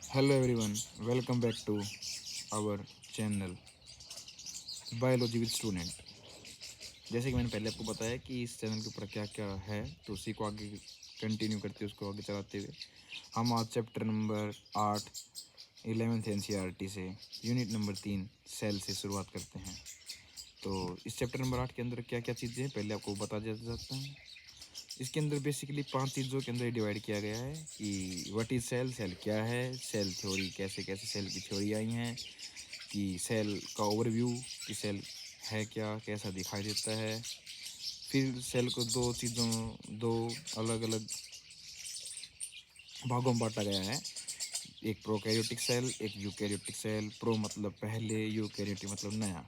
Hello everyone, welcome back to our channel biology with student. जैसे कि मैंने पहले आपको बताया कि इस चैनल के ऊपर क्या क्या है, तो उसी को आगे कंटिन्यू करते हुए उसको आगे चलाते हुए हम आज चैप्टर नंबर 8 11th NCERT से यूनिट नंबर 3 सेल से शुरुआत करते हैं। तो इस चैप्टर नंबर 8 के अंदर क्या क्या चीज़ें हैं पहले आपको बता दिया जाता है। इसके अंदर बेसिकली 5 चीज़ों के अंदर डिवाइड किया गया है कि व्हाट इज़ सेल, सेल क्या है, सेल थ्योरी कैसे कैसे सेल की थ्योरी आई हैं, कि सेल का ओवरव्यू कि सेल है क्या, कैसा दिखाई देता है। फिर सेल को दो अलग अलग भागों में बांटा गया है, एक प्रोकैरियोटिक सेल, एक यूकैरियोटिक सेल। प्रो मतलब पहले, यूकैरियोटिक मतलब नया।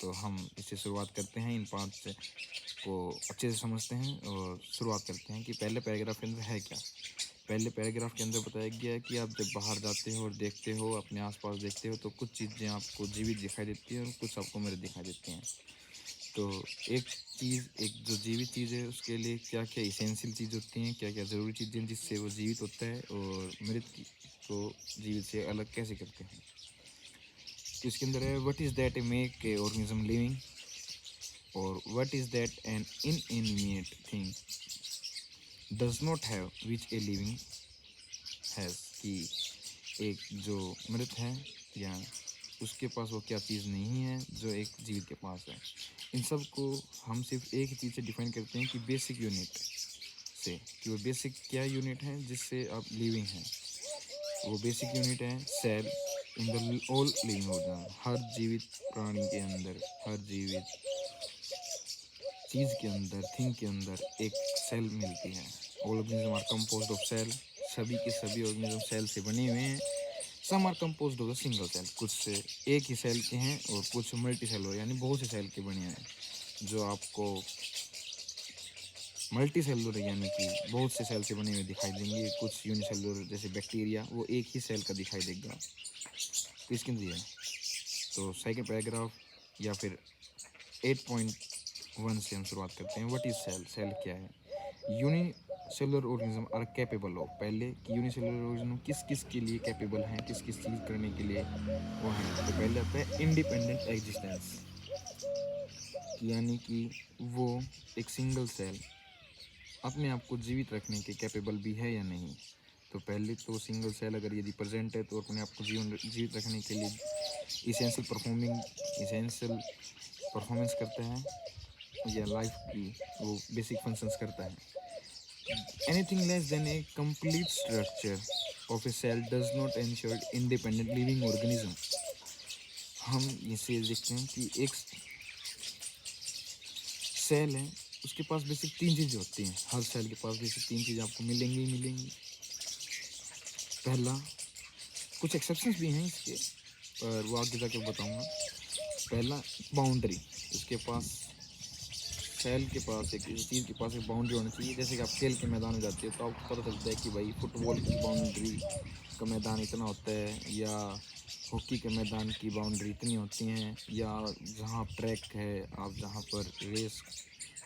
तो हम इससे शुरुआत करते हैं, इन 5 को अच्छे से समझते हैं और शुरुआत करते हैं कि पहले पैराग्राफ के अंदर है क्या। पहले पैराग्राफ के अंदर बताया गया है कि आप जब बाहर जाते हो और देखते हो, अपने आसपास देखते हो, तो कुछ चीज़ें आपको जीवित दिखाई देती हैं और कुछ आपको मृत दिखाई देती हैं। तो एक जो जीवित चीज़ है उसके लिए क्या क्या इसेंशियल चीज़ होती हैं, क्या क्या ज़रूरी चीज़ें जिससे वो जीवित होता है, और मृत को जीवित से अलग कैसे करते हैं। तो इसके अंदर है what is that a make a organism living, और what is that an inanimate thing does not have which a living has, कि एक जो मृत है या उसके पास वो क्या चीज़ नहीं है जो एक जीवित के पास है। इन सब को हम सिर्फ एक ही चीज़ से डिफाइन करते हैं कि बेसिक यूनिट से, कि वो बेसिक क्या यूनिट है जिससे आप लिविंग हैं। वो बेसिक यूनिट है cell in the all living organism. हर जीवित प्राणी के अंदर, हर जीवित चीज़ के अंदर, थिंग के अंदर एक सेल मिलती है। All organism are composed of cell. सभी के सभी ऑर्गेनिज्म सेल से बने हुए हैं। Some are composed of the single cell, कुछ से एक ही सेल के हैं और कुछ मल्टी सेलुलर यानी बहुत से सेल के बने हैं। जो आपको मल्टी सेलुलर यानी कि बहुत से सेल से बने हुए दिखाई देंगे। कुछ यूनिसेलुलर जैसे बैक्टीरिया, वो एक ही सेल का दिखाई देगा। तो इसके अंदर है, तो सेकेंड पैराग्राफ या फिर 8.1 से हम शुरुआत करते हैं। व्हाट इज सेल, सेल क्या है। Unicellular organism are capable of, पहले कि यूनिसेलुलर ऑर्गेनिज्म किस किस के लिए कैपेबल हैं, किस किस चीज़ करने के लिए वो हैं। तो पहले आता है इंडिपेंडेंट एग्जिस्टेंस, यानी कि वो एक सिंगल सेल अपने आप को जीवित रखने के कैपेबल भी है या नहीं। तो पहले तो सिंगल सेल अगर यदि प्रेजेंट है तो अपने आप को जीवित रखने के लिए इसेंशियल परफॉर्मेंस करता है, या लाइफ की वो बेसिक फंक्शंस करता है। Anything less than a complete structure of a cell does not ensure independent living organism. हम इसे देखते हैं कि एक सेल है, उसके पास बेसिक 3 चीज़ें होती हैं। हर सेल के पास बेसिक 3 चीज़ें आपको मिलेंगी ही मिलेंगी। पहला, कुछ एक्सेप्शंस भी हैं इसके, पर वो आगे जाके बताऊंगा। पहला, बाउंड्री। उसके पास, सेल के पास, एक किसी चीज़ के पास एक बाउंड्री होनी चाहिए। जैसे कि आप खेल के मैदान में जाते हो तो आपको पता चलता है कि भाई फुटबॉल की बाउंड्री का मैदान इतना होता है, या हॉकी के मैदान की बाउंड्री इतनी होती हैं, या जहाँ ट्रैक है, आप जहाँ पर रेस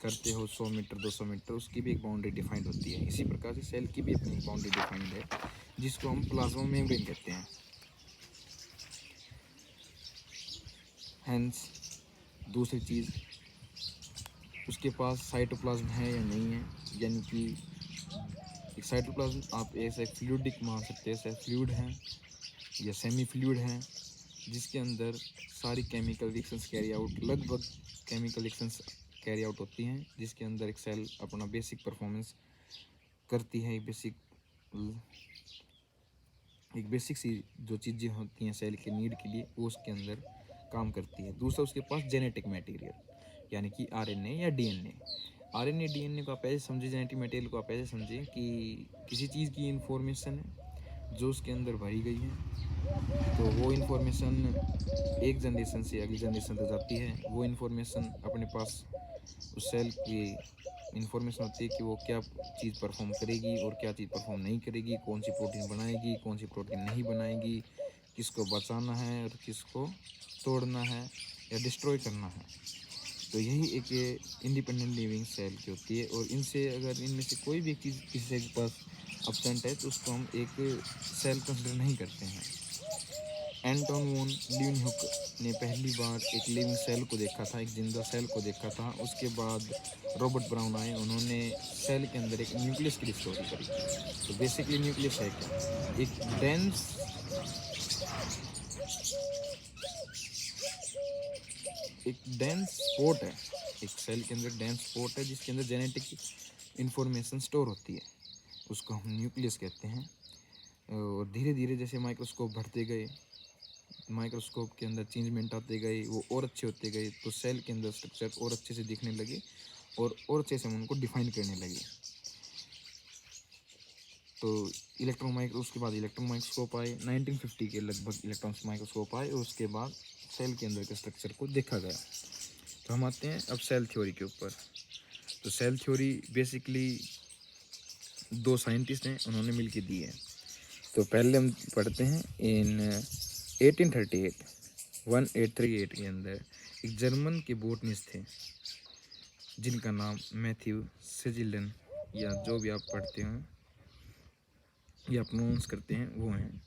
करते हो 100 मीटर 200 मीटर, उसकी भी एक बाउंड्री डिफाइंड होती है। इसी प्रकार से सेल की भी अपनी एक बाउंड्री डिफाइंड है, जिसको हम प्लाज्मा मेम्ब्रेन कहते हैं। हैंस दूसरी चीज़, उसके पास साइटोप्लाज्म है या नहीं है, यानी कि एक साइटोप्लाज्म आप ऐसे फ्लूइडिक मान सकते हैं, ऐसे फ्लूइड हैं या सेमी फ्लूइड हैं, जिसके अंदर सारी केमिकल रिएक्शंस कैरी आउट, लगभग केमिकल रिएक्शंस कैरी आउट होती हैं, जिसके अंदर एक सेल अपना बेसिक परफॉर्मेंस करती है। एक बेसिक सी जो चीज़ें होती हैं सेल के नीड के लिए, वो उसके अंदर काम करती है। दूसरा, उसके पास जेनेटिक मटेरियल, यानी कि आरएनए या डीएनए। आरएनए डीएनए को आप ऐसे समझे, जेनेटिक मटेरियल को आप ऐसे समझें कि किसी चीज़ की इन्फॉर्मेशन है जो उसके अंदर भरी गई है, तो वो इन्फॉर्मेशन एक जनरेशन से अगली जनरेशन तक जाती है। वो इन्फॉर्मेशन अपने पास उस सेल की इन्फॉर्मेशन होती है कि वो क्या चीज़ परफॉर्म करेगी और क्या चीज़ परफॉर्म नहीं करेगी, कौन सी प्रोटीन बनाएगी, कौन सी प्रोटीन नहीं बनाएगी, किसको बचाना है और किसको तोड़ना है या डिस्ट्रॉय करना है। तो यही एक इंडिपेंडेंट लिविंग सेल की होती है। और इनसे, अगर इनमें से कोई भी एक चीज़ किसी सेल के पास एब्सेंट है तो उसको हम एक सेल कंसिडर नहीं करते हैं। एंटोन वॉन लीeuwenhoek ने पहली बार एक लिविंग सेल को देखा था, एक जिंदा सेल को देखा था। उसके बाद रॉबर्ट ब्राउन आए, उन्होंने सेल के अंदर एक न्यूक्लियस की डिस्कवरी करी। तो बेसिकली न्यूक्लियस है क्या? एक डेंस स्पॉट है, एक सेल के अंदर डेंस स्पॉट है जिसके अंदर जेनेटिक इंफॉर्मेशन स्टोर होती है, उसको हम न्यूक्लियस कहते हैं। और धीरे धीरे जैसे माइक्रोस्कोप बढ़ते गए, माइक्रोस्कोप के अंदर चेंजमेंट आते गए, वो और अच्छे होते गए, तो सेल के अंदर स्ट्रक्चर और अच्छे से दिखने लगे और अच्छे से हम उनको डिफाइन करने लगे। तो उसके बाद इलेक्ट्रॉन माइक्रोस्कोप आए, 1950 के लगभग इलेक्ट्रॉन माइक्रोस्कोप आए और उसके बाद सेल के अंदर के स्ट्रक्चर को देखा गया। तो हम आते हैं अब सेल थ्योरी के ऊपर। तो सेल थ्योरी बेसिकली दो साइंटिस्ट हैं, उन्होंने मिलकर दी है। तो पहले हम पढ़ते हैं इन 1838 के अंदर एक जर्मन के बोटनिस्ट थे जिनका नाम मैथ्यू सेजिलन, या जो भी आप पढ़ते हैं या प्रोनाउंस करते हैं वो हैं।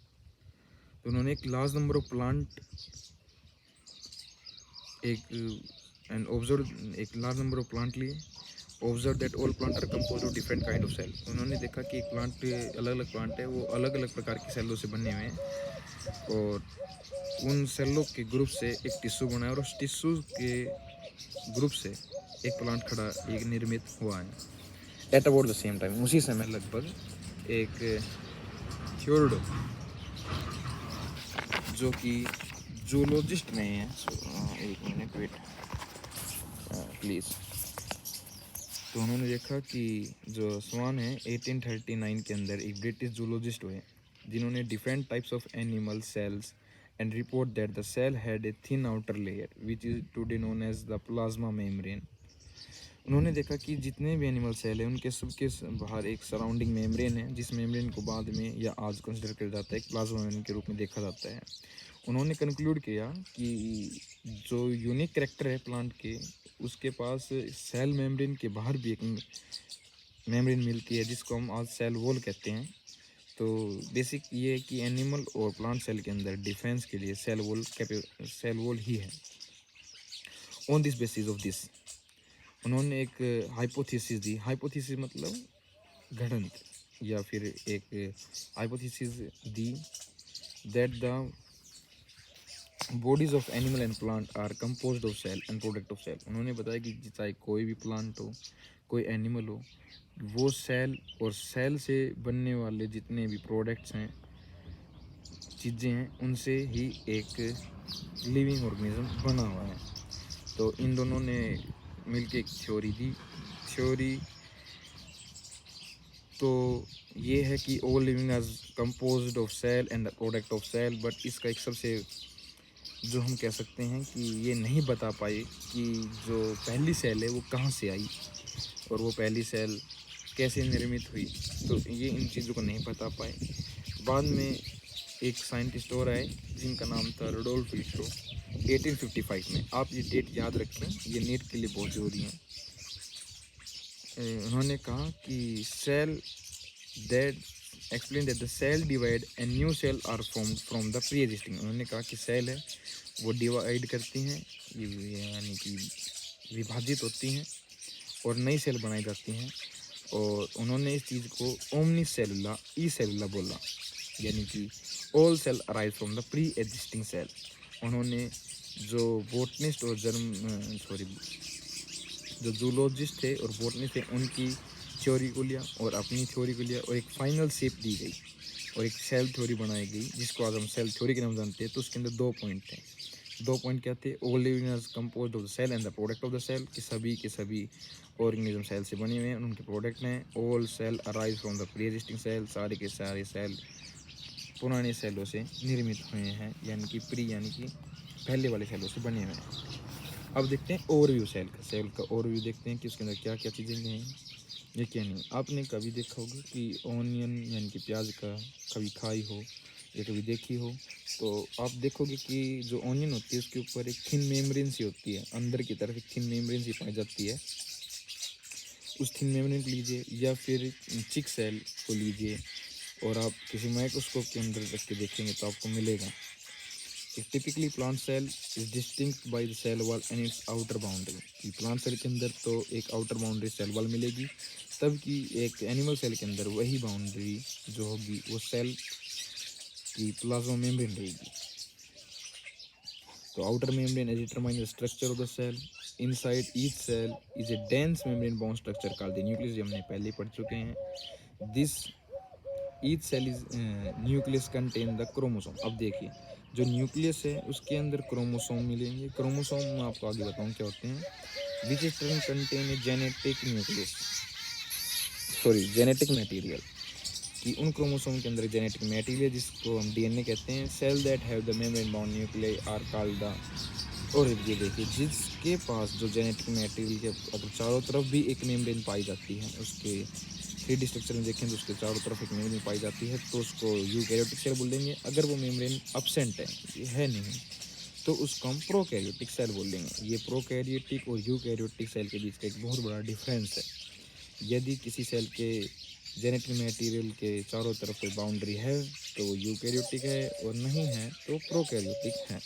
तो उन्होंने एक लार्ज नंबर ऑफ प्लांट एक लार्ज नंबर ऑफ प्लांट लिए, observe that all plant are compose of different kind of cell. उन्होंने देखा कि एक प्लांट, अलग अलग प्लांट है, वो अलग अलग प्रकार की सेलों से बने हुए हैं और उन सेलों के ग्रुप से एक टिश्यू बनाया और उस टिश्यू के ग्रुप से एक प्लांट खड़ा एक निर्मित हुआ है। At about the same time, उसी समय लगभग, एक थ्योरिडो जो कि जूलॉजिस्ट नहीं है, एक मिनट वेट प्लीज़। तो उन्होंने देखा कि जो स्वान है 1839 के अंदर एक ब्रिटिश जूलॉजिस्ट हुए जिन्होंने different types of animal cells and report that the cell had a thin outer layer which is today known as the plasma membrane. उन्होंने देखा कि जितने भी एनिमल सेल हैं उनके सबके बाहर एक सराउंडिंग मेम्ब्रेन है, जिस मेम्ब्रेन को बाद में या आज कंसिडर किया जाता है एक प्लाज्मा मेम्ब्रेन के रूप में देखा जाता है। उन्होंने कंक्लूड किया कि जो यूनिक कैरेक्टर है प्लांट के, उसके पास सेल मेम्ब्रेन के बाहर भी एक मेम्ब्रेन मिलती है जिसको हम आज सेल वॉल कहते हैं। तो बेसिक ये है कि एनिमल और प्लांट सेल के अंदर डिफेंस के लिए सेल वॉल ही है। On this basis of this उन्होंने एक हाइपोथेसिस दी। हाइपोथेसिस मतलब गणित, या फिर एक हाइपोथेसिस दी that the bodies of animal and plant are composed of cell and product of cell. उन्होंने बताया कि चाहे कोई भी प्लांट हो, कोई एनिमल हो, वो सेल और सेल से बनने वाले जितने भी प्रोडक्ट्स हैं, चीज़ें हैं, उनसे ही एक लिविंग ऑर्गेनिज्म बना हुआ है। तो इन दोनों ने मिलके एक थ्योरी दी। थ्योरी तो ये है कि all living as composed of cell and the product of cell, but इसका एक सबसे जो हम कह सकते हैं कि ये नहीं बता पाए कि जो पहली सेल है वो कहाँ से आई और वो पहली सेल कैसे निर्मित हुई। तो ये इन चीज़ों को नहीं बता पाए। बाद में एक साइंटिस्ट और आए जिनका नाम था रुडोल्फ विट्रो, 1855 में। आप ये डेट याद रखें, ये नीट के लिए बहुत ज़रूरी है। उन्होंने कहा कि cell that explain that the cell divide and new cell are formed from the pre existing. उन्होंने कहा कि सेल है वो डिवाइड करती हैं, यानी कि विभाजित होती हैं और नई सेल बनाई जाती हैं। और उन्होंने इस चीज़ को ओमनी सेलुला ई सेलुला बोला, यानी कि all cell arise from the pre existing cell. उन्होंने जो बोटनिस्ट और जो जूलॉजिस्ट थे और बोटनिस्ट थे उनकी थ्योरी को लिया और अपनी थ्योरी को लिया और एक फाइनल शेप दी गई और एक सेल थ्योरी बनाई गई जिसको आज हम सेल थ्योरी के नाम जानते हैं। तो उसके अंदर 2 पॉइंट थे। 2 पॉइंट क्या थे? All living as composed of the cell and the product of the cell, कि सभी के सभी ऑर्गेनिज्म सेल से बने हुए हैं, उनके प्रोडक्ट हैं। All cell arise from the pre existing cell, सारे के सारे सेल पुराने सेलों से निर्मित हुए हैं, यानी कि प्री यानी कि पहले वाले सेलों से बने हुए हैं। अब देखते हैं ओवरव्यू सेल का ओवरव्यू देखते हैं कि उसके अंदर क्या क्या चीज़ें हैं, ये क्या नहीं। आपने कभी देखा होगा कि ऑनियन यानी कि प्याज का कभी खाई हो या कभी देखी हो, तो आप देखोगे कि जो ऑनियन होती है उसके ऊपर एक थिन मेम्ब्रेन सी होती है, अंदर की तरफ एक थिन मेम्ब्रेन सी पाई जाती है उस थिन मेम्ब्रेन को लीजिए या फिर चिक सेल को लीजिए और आप किसी माइक्रोस्कोप के अंदर रख के देखेंगे तो आपको मिलेगा। एक typically plant cell is distinct by the cell wall and its outer boundary. कि प्लांट सेल के अंदर तो एक आउटर बाउंड्री सेल वॉल मिलेगी, तब कि एक एनिमल सेल के अंदर वही बाउंड्री जो होगी वो सेल की प्लाज्मा मेम्ब्रेन रहेगी। तो outer membrane as determines the structure of the cell. Inside each cell is a dense membrane bound structure called the nucleus, ये हमने पहले पढ़ चुके हैं। This each cell is nucleus contain the chromosome। अब देखिए जो न्यूक्लियस है उसके अंदर क्रोमोसोम मिलेंगे। क्रोमोसोम मैं आपको आगे बताऊँ क्या होते हैं। विच in contain a genetic nucleus, sorry genetic material, कि उन क्रोमोसोम के अंदर जेनेटिक मटेरियल जिसको हम डीएनए कहते हैं। Cell that have the membrane bound nuclei are called the, और ये देखिए जिसके पास जो जेनेटिक मटेरियल के अगर चारों तरफ भी एक मेम्ब्रेन पाई जाती है, उसके 3D स्ट्रक्चर में देखें तो उसके चारों तरफ एक मेम्ब्रेन पाई जाती है तो उसको यूकैरियोटिक सेल बोल देंगे। अगर वो मेम्ब्रेन अब्सेंट है, ये है नहीं, तो उसको हम प्रोकैरियोटिक सेल बोल देंगे। ये प्रोकैरियोटिक और यूकैरियोटिक सेल के बीच का एक बहुत बड़ा डिफरेंस है। यदि किसी सेल के जेनेटिक मटेरियल के चारों तरफ कोई बाउंड्री है तो वो यूकैरियोटिक है, और नहीं है तो प्रोकैरियोटिक है।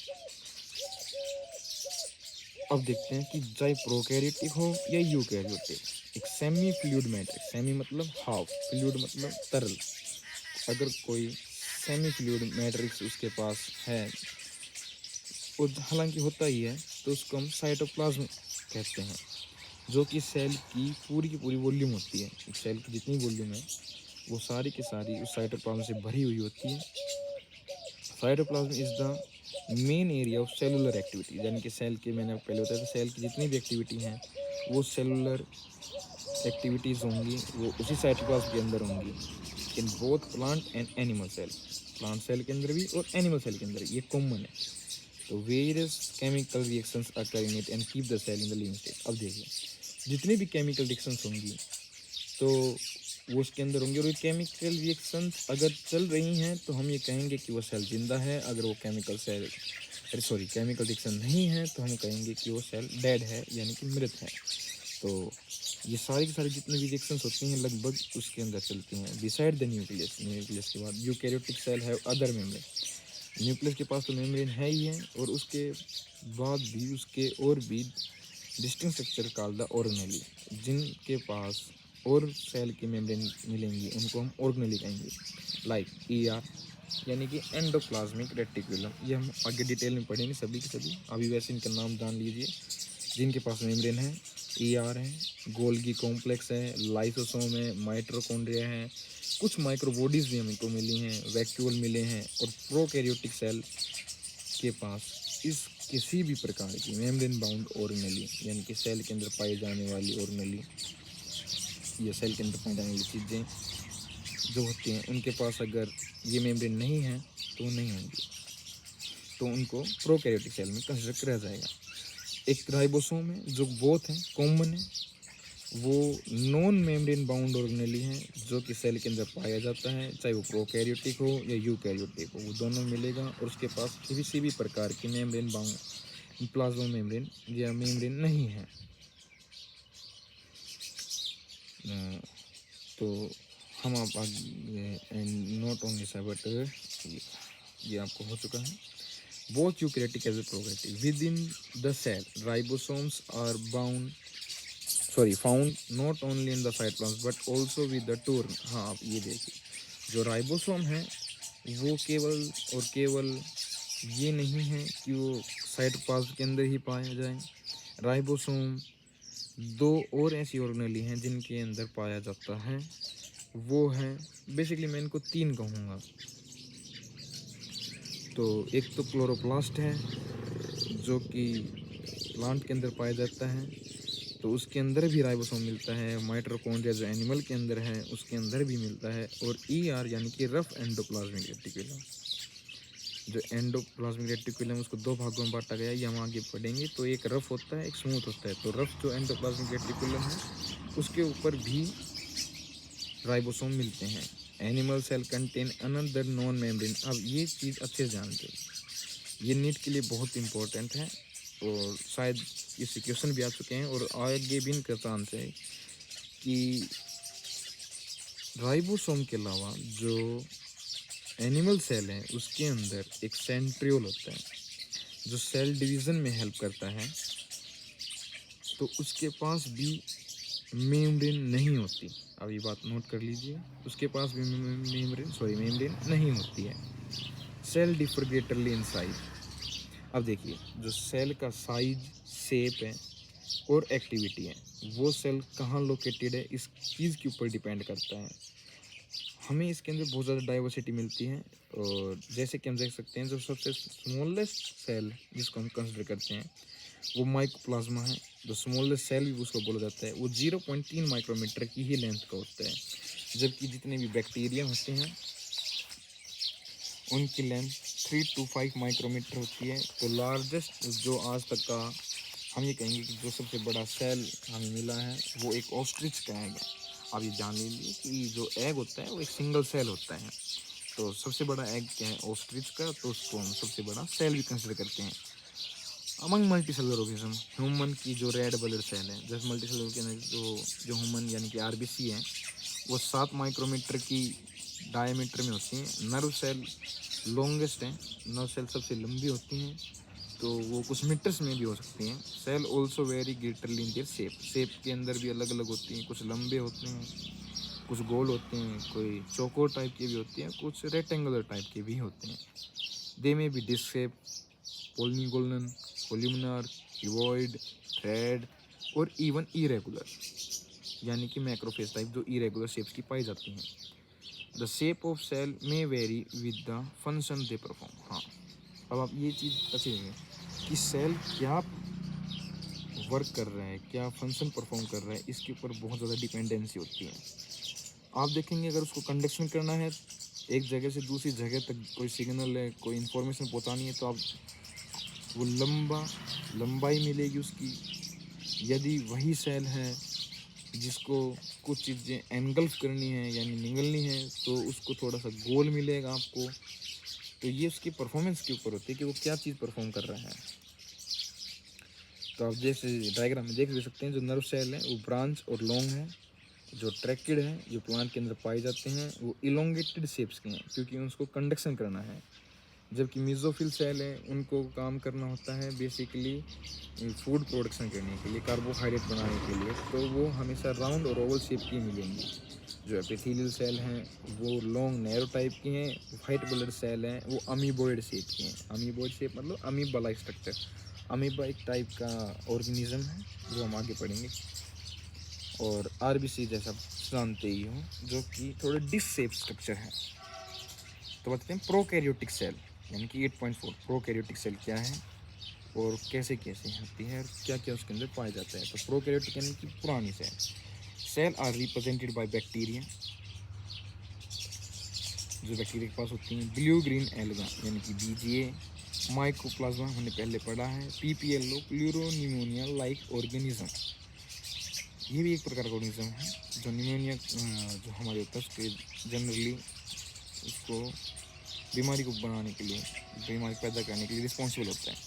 अब देखते हैं कि चाहे प्रोकैरियोटिक हो या यूकैरियोटिक, एक सेमी फ्लूइड मैट्रिक्स, सेमी मतलब हाफ, फ्लूइड मतलब तरल, अगर कोई सेमी फ्लूइड मैट्रिक्स उसके पास है, और हालांकि होता ही है, तो उसको हम साइटोप्लाज्म कहते हैं, जो कि सेल की पूरी वॉल्यूम होती है। एक सेल की जितनी वॉल्यूम है वो सारी की सारी उस साइटोप्लाज्म से भरी हुई होती है। Cytoplasm is the main area of cellular activity, यानी कि सेल के, मैंने पहले बताया था, सेल की जितनी भी एक्टिविटी हैं वो सेलुलर एक्टिविटीज़ होंगी वो उसी साइटोप्लाज्म के अंदर होंगी, in both plant and animal cell. Plant cell के अंदर भी और एनिमल सेल के अंदर, ये कॉमन है। तो various chemical reactions occur in it and keep the cell in the living state. अब देखिए जितनी भी केमिकल रिएक्शंस होंगी तो वो उसके अंदर होंगे, और ये केमिकल रिएक्शंस अगर चल रही हैं तो हम ये कहेंगे कि वो सेल जिंदा है। अगर वो केमिकल रिएक्शन नहीं है तो हम कहेंगे कि वो सेल डेड है, यानी कि मृत है। तो ये सारी की सारी जितनी भी रिएक्शंस होती हैं लगभग उसके अंदर चलती हैं। बिसाइड द न्यूक्लियस, न्यूक्लियस के बाद यूकैरियोटिक सेल है अदर मेम्ब्रेन। न्यूक्लियस के पास तो मेम्ब्रेन है ही है, और उसके बाद भी उसके और भी distinct structure called the organelle, जिनके पास और सेल की मेम्ब्रेन मिलेंगी उनको हम ऑर्गेनेली कहेंगे। लाइक ER, यानी कि एंडोप्लाज्मिक रेटिकुलम। ये हम आगे डिटेल में पढ़ेंगे सभी के सभी, अभी वैसे इनका नाम जान लीजिए। जिनके पास मेम्ब्रेन है, ER है, गोल्गी कॉम्प्लेक्स है, लाइसोसोम है, माइटोकॉन्ड्रिया है, कुछ माइक्रोबॉडीज़ भी हमको मिली हैं, वैक्यूल मिले हैं। और प्रोकैरियोटिक सेल के पास इस किसी भी प्रकार की मेम्ब्रेन बाउंड ऑर्गेनेली, यानी कि सेल के अंदर पाई जाने वाली ऑर्गेनेली या सेल के अंदर पाई जाने वाली चीज़ें जो होती हैं, उनके पास अगर ये मेम्ब्रेन नहीं है तो वो नहीं होंगी, तो उनको प्रोकैरियोटिक सेल में कंसिडर किया जाएगा। एक राइबोसोम है जो बोथ है कॉमन है, वो नॉन मेम्ब्रेन बाउंड ऑर्गेनेली है जो कि सेल के अंदर पाया जाता है, चाहे वो प्रोकैरियोटिक हो या यूकैरियोटिक हो, वो दोनों मिलेगा। और उसके पास किसी भी प्रकार की मेम्ब्रेन बाउंड प्लाज्मा मेम्ब्रेन या मेम्ब्रेन नहीं है। तो हम आप आगे नॉट ओनली सा बट ये आपको हो चुका है। Both eukaryotic as a prokaryotic within the cell ribosomes are found not only in the cytoplasm but also with the turn. हाँ आप ये देखिए, जो राइबोसोम है वो केवल और केवल ये नहीं है कि वो साइटोप्लाज्म के अंदर ही पाया जाए। राइबोसोम दो और ऐसी ऑर्गेनेली हैं जिनके अंदर पाया जाता है, वो है बेसिकली मैं इनको तीन कहूँगा। तो एक तो क्लोरोप्लास्ट है जो कि प्लांट के अंदर पाया जाता है, तो उसके अंदर भी राइबोसोम मिलता है। माइटोकॉन्ड्रिया जो एनिमल के अंदर है उसके अंदर भी मिलता है। और ER यानी कि रफ एंडोप्लाज्मिक रेटिकुलम, जो एंडोप्लाज्मिक रेटिकुलम उसको दो भागों में बांटा गया है, ये हम आगे पढ़ेंगे। तो एक रफ होता है, एक स्मूथ होता है। तो रफ जो एंडोप्लाज्मिक रेटिकुलम है उसके ऊपर भी राइबोसोम मिलते हैं। Animal cell contain another non membrane. अब ये चीज़ अच्छे से जानते हो, ये नीट के लिए बहुत इंपॉर्टेंट है और शायद इससे क्वेश्चन भी आ चुके हैं और आगे भी इनका चांस है कि राइबोसोम के अलावा जो एनिमल सेल है उसके अंदर एक सेंट्रियोल होता है जो सेल डिवीज़न में हेल्प करता है, तो उसके पास भी मेम्ब्रेन नहीं होती। अब ये बात नोट कर लीजिए, उसके पास भी मेम्ब्रेन नहीं होती है। Cell differ greaterly in size. अब देखिए, जो सेल का साइज, शेप है और एक्टिविटी है, वो सेल कहाँ लोकेटेड है इस चीज़ के ऊपर डिपेंड करता है। हमें इसके अंदर बहुत ज़्यादा डाइवर्सिटी मिलती है, और जैसे कि हम देख सकते हैं जो सबसे स्मॉलेस्ट सेल जिसको हम कंसिडर करते हैं वो माइकोप्लाज्मा है। जो स्मॉलेस्ट सेल भी उसको बोला जाता है, वो 0.3 माइक्रोमीटर की ही लेंथ का होता है, जबकि जितने भी बैक्टीरिया होते हैं उनकी लेंथ 3 to 5 माइक्रोमीटर होती है। तो लार्जेस्ट जो आज तक का हम ये कहेंगे कि जो सबसे बड़ा सेल हमें मिला है वो एक ऑस्ट्रिच का एग है। आप ये जान लीजिए कि जो एग होता है वो एक सिंगल सेल होता है। तो सबसे बड़ा एग क्या है, ऑस्ट्रिच का, तो उसको हम सबसे बड़ा सेल भी कंसिडर करते हैं। Among multi cellular organism, human की जो रेड ब्लड सेल है, जैसे मल्टी सेलुलर के अंदर जो ह्यूमन यानी कि आरबीसी है वो 7 माइक्रोमीटर की डायमीटर में होती हैं। नर्व सेल लॉन्गेस्ट हैं, नर्व सेल सबसे लंबी होती हैं, तो वो कुछ मीटर्स में भी हो सकती हैं। Cell also vary greaterly in their shape के अंदर भी अलग अलग होती हैं, कुछ लंबे होते हैं, कुछ गोल होते हैं, कोई चौकोर टाइप के भी होते हैं, कुछ रेक्टेंगुलर टाइप के भी होते हैं। दे में भी disc shape, polygonal, कोल्यूमिनार, cuboid, thread और इवन इरेगुलर, यानी कि मैक्रोफेज टाइप जो इरेगुलर शेप्स की पाई जाती हैं। द शेप ऑफ सेल में very with the function they perform. हाँ, अब आप ये चीज़ बचेंगे कि सेल क्या वर्क कर रहा है, क्या फंक्शन परफॉर्म कर रहा है, इसके ऊपर बहुत ज़्यादा डिपेंडेंसी होती है। आप देखेंगे अगर उसको कंडक्शन करना है एक जगह से दूसरी जगह तक, कोई सिग्नल है, कोई इन्फॉर्मेशन पहुंचानी है, तो आप वो लंबाई मिलेगी उसकी। यदि वही सेल है जिसको कुछ चीज़ें एनगल्फ करनी है यानी निगलनी है, तो उसको थोड़ा सा गोल मिलेगा आपको। तो ये उसकी परफॉर्मेंस के ऊपर होती है कि वो क्या चीज़ परफॉर्म कर रहा है। तो आप जैसे डायग्राम में देख भी सकते हैं, जो नर्व सेल है वो ब्रांच और लॉन्ग है। जो ट्रैकिड है, जो प्लांट के अंदर पाए जाते हैं, वो इलोंगेटेड शेप्स के हैं क्योंकि उसको कंडक्शन करना है। जबकि मीज़ोफिल सेल है, उनको काम करना होता है बेसिकली फूड प्रोडक्शन करने के लिए, कार्बोहाइड्रेट बनाने के लिए, तो वो हमेशा राउंड और ओवल शेप की मिलेंगी। जो एपिथेलियल सेल हैं वो लॉन्ग नैरो टाइप के हैं। वाइट ब्लड सेल हैं वो अमीबॉइड शेप के हैं। अमीबॉइड शेप मतलब अमीबा लाइक स्ट्रक्चर, अमीबा एक टाइप का ऑर्गेनिज्म है, वो हम आगे पढ़ेंगे। और आरबीसी जैसा जानते ही हो, जो कि थोड़े डिश शेप स्ट्रक्चर है। तो बताते हैं प्रोकैरियोटिक सेल, यानी कि 8.4 प्रोकैरियोटिक सेल क्या है और कैसे कैसे होती है और क्या क्या उसके अंदर पाया जाता है। तो प्रोकैरियोटिक यानी कि पुरानी cell are represented by bacteria, जो बैक्टीरिया के पास होती हैं। ब्लू ग्रीन एल्गा यानी कि बीजीए, माइकोप्लाज्मा हमने पहले पढ़ा है। पीपीएलओ प्लूरोनिमोनिया लाइक ऑर्गेनिज्म, ये भी एक प्रकार का ऑर्गेनिज्म है जो निमोनिया जो हमारे होता है उसके जनरली उसको बीमारी को बनाने के लिए, बीमारी पैदा करने के लिए रिस्पॉन्सिबल होता है।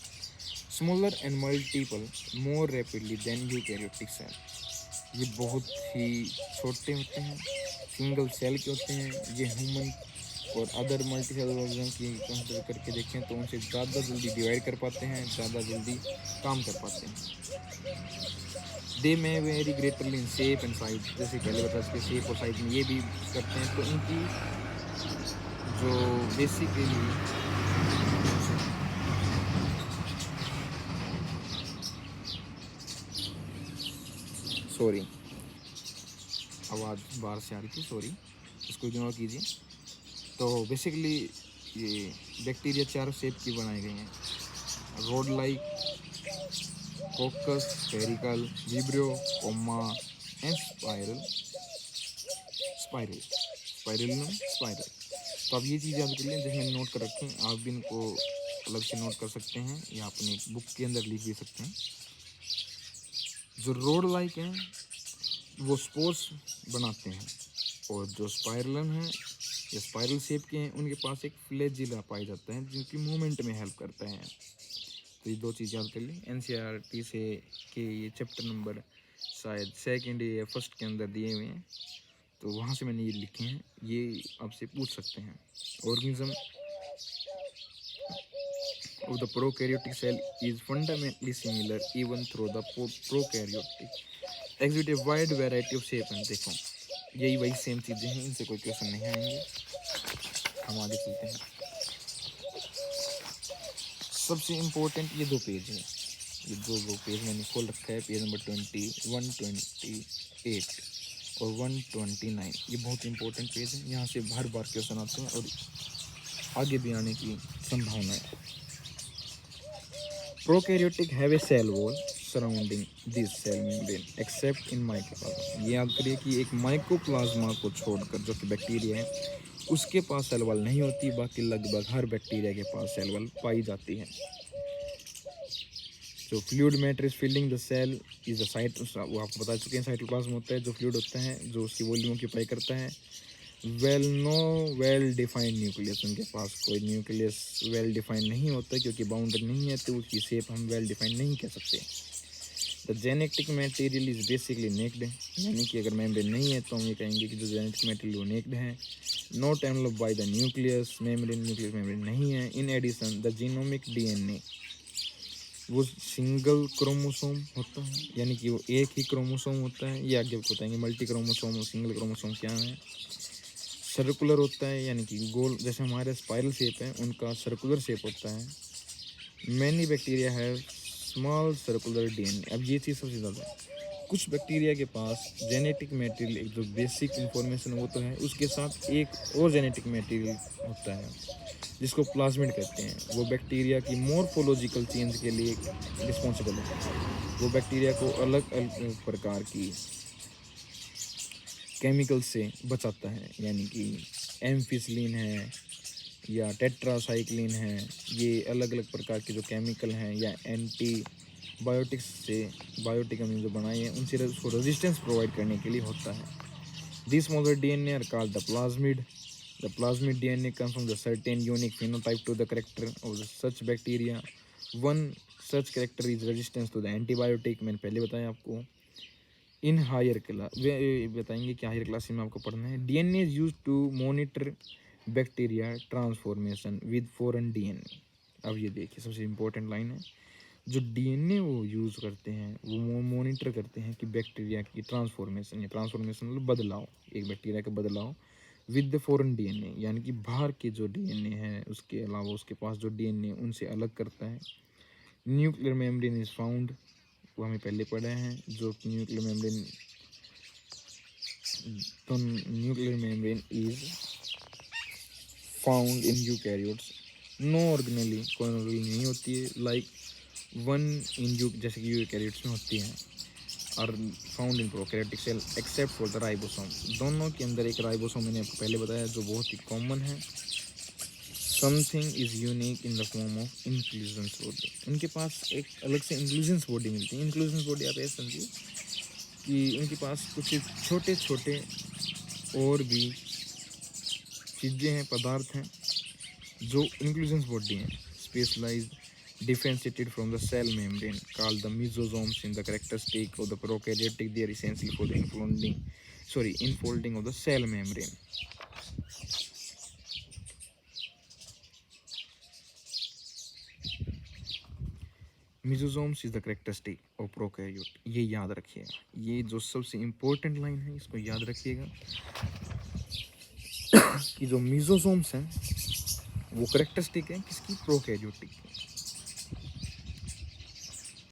Smaller and multiple more rapidly than eukaryotic cell, ये बहुत ही छोटे होते हैं, सिंगल सेल के होते हैं। ये ह्यूमन और अदर मल्टी सेलुलर ऑर्गेनिज्म की कंसिडर करके देखें तो उनसे ज़्यादा जल्दी डिवाइड कर पाते हैं, ज़्यादा जल्दी काम कर पाते हैं। They may vary greaterly in shape and size, जैसे पहले बता सके शेप और साइज में ये भी करते हैं। तो इनकी जो बेसिकली सॉरी आवाज़ बाहर से आ रही थी, सॉरी, इसको इग्नोर कीजिए। तो बेसिकली ये बैक्टीरिया चारों शेप की बनाई गई हैं, rod like, coccus, spherical, vibrio, comma and spiral. तो आप ये चीज़ याद कर लें, जैसे मैंने नोट कर रखे हैं, आप भी इनको अलग से नोट कर सकते हैं या अपने बुक के अंदर लिख भी सकते हैं। जो रोड लाइक हैं वो स्पोर्स बनाते हैं, और जो स्पाइरलन हैं या स्पाइरल शेप के हैं उनके पास एक फ्लैजिला पाया जाता है जो कि मूवमेंट में हेल्प करता है। तो ये दो चीज़ याद कर ली एनसीईआरटी से के ये चैप्टर नंबर शायद सेकंड या फर्स्ट के अंदर दिए हुए हैं, तो वहाँ से मैंने ये लिखे हैं, ये आपसे पूछ सकते हैं। Organism of the prokaryotic cell is fundamentally similar even through the prokaryotic exhibit a wide variety of shape and देखो यही वही सेम चीज़ें हैं, इनसे कोई क्वेश्चन नहीं आएंगे। हम आगे चलते हैं। सबसे इम्पोर्टेंट ये दो पेज हैं, ये दो पेज मैंने खोल रखा है, पेज नंबर 20, 128 और 129। ये बहुत इंपॉर्टेंट पेज है, यहाँ से हर बार क्वेश्चन आते हैं और आगे भी आने की संभावना है। Prokaryotic have a cell wall surrounding this cell membrane except in mycoplasma. ये याद करिए कि एक माइकोप्लाज्मा को छोड़कर, जो कि बैक्टीरिया है, उसके पास सेल वॉल नहीं होती, बाकी लगभग हर बैक्टीरिया के पास सेल वॉल पाई जाती है। जो fluid matter is filling the cell is the site, वो आपको बता चुके हैं, साइटोप्लाज्म होता है जो फ्लूइड होता है, जो उसकी वॉल्यूम ऑक्यूपाई करता है। वेल डिफाइंड न्यूक्लियस, उनके पास कोई न्यूक्लियस वेल डिफाइंड नहीं होता क्योंकि बाउंड्री नहीं है, तो उसकी शेप हम वेल डिफाइंड नहीं कह सकते। The genetic material is basically naked, यानी कि अगर मेम्ब्रेन नहीं है तो हम ये कहेंगे कि जो जेनेटिक मटेरियल वो नेक्ड है। Not enveloped by the nucleus membrane, nucleus membrane नहीं है। In addition the genomic DNA वो सिंगल क्रोमोसोम होता है, यानी कि वो एक ही क्रोमोसोम होता है। ये आगे बताएंगे मल्टी क्रोमोसोम और सिंगल क्रोमोसोम क्या है। सर्कुलर होता है, यानी कि गोल, जैसे हमारे स्पाइरल शेप है, उनका सर्कुलर शेप होता है। मैनी बैक्टीरिया है स्मॉल सर्कुलर डीएनए। अब ये चीज़ सबसे ज़्यादा है, कुछ बैक्टीरिया के पास जेनेटिक मटेरियल, एक जो बेसिक इंफॉर्मेशन वो तो है, उसके साथ एक और जेनेटिक मटेरियल होता है जिसको प्लाज्मिड कहते हैं। वो बैक्टीरिया की मोर्फोलॉजिकल चेंज के लिए रिस्पॉन्सिबल है। वो बैक्टीरिया को अलग अलग प्रकार की केमिकल से बचाता है, यानी कि एम्फिसिलिन है या टेट्रासाइक्लिन है, ये अलग अलग प्रकार के जो केमिकल हैं, या एंटीबायोटिक्स से बायोटिक हमने जो बनाए हैं उनसे उसको रेजिस्टेंस प्रोवाइड करने के लिए होता है। This smaller DNA are called the plasmid. The plasmid DNA comes from the certain unique phenotype to the character of the such bacteria. One such character is resistance to the antibiotic, मैंने पहले बताया आपको। In higher class बताएंगे कि higher class में आपको पढ़ना है। DNA is used to monitor bacteria transformation with foreign DNA. अब ये देखिए सबसे इम्पोर्टेंट लाइन है, जो डीएनए वो यूज़ करते हैं वो मॉनिटर करते हैं कि बैक्टीरिया की ट्रांसफॉर्मेशन, या ट्रांसफॉर्मेशन मतलब बदलाव, एक बैक्टीरिया का बदलाव विद द फॉरेन डीएनए, यानी कि बाहर के जो डीएनए है उसके अलावा उसके पास जो डीएनए उनसे अलग करता है। न्यूक्लियर मेम्ब्रेन इज फाउंड, वो हमें पहले पढ़े हैं, जो न्यूक्लियर मेम्ब्रेन, तो nuclear membrane is found in eukaryotes. No organelle, कोई ऑर्गेनेली नहीं होती है, लाइक वन इन यू, जैसे कि यूकैरियोट्स में होती हैं, और found in prokaryotic cell except for the ribosome. दोनों के अंदर एक राइबोसोम मैंने आपको पहले बताया जो बहुत ही कॉमन है। Something is unique in the form of inclusions body, उनके पास एक अलग से इंक्लूजन्स बॉडी मिलती है। इंक्लूजन्स बॉडी आप ऐसे समझिए कि उनके पास कुछ छोटे छोटे और भी चीज़ें हैं, पदार्थ हैं जो इंक्लूजन्स बॉडी हैं, specialised differentiated from the cell membrane called the mesosomes in the characteristic of the prokaryotic. They are essential for the infolding of the cell membrane. Mesosomes is the characteristic of prokaryote. ये याद रखिएगा, ये जो सबसे important line है इसको याद रखिएगा कि जो mesosomes हैं वो characteristic है किसकी, प्रोकैरियोटिक।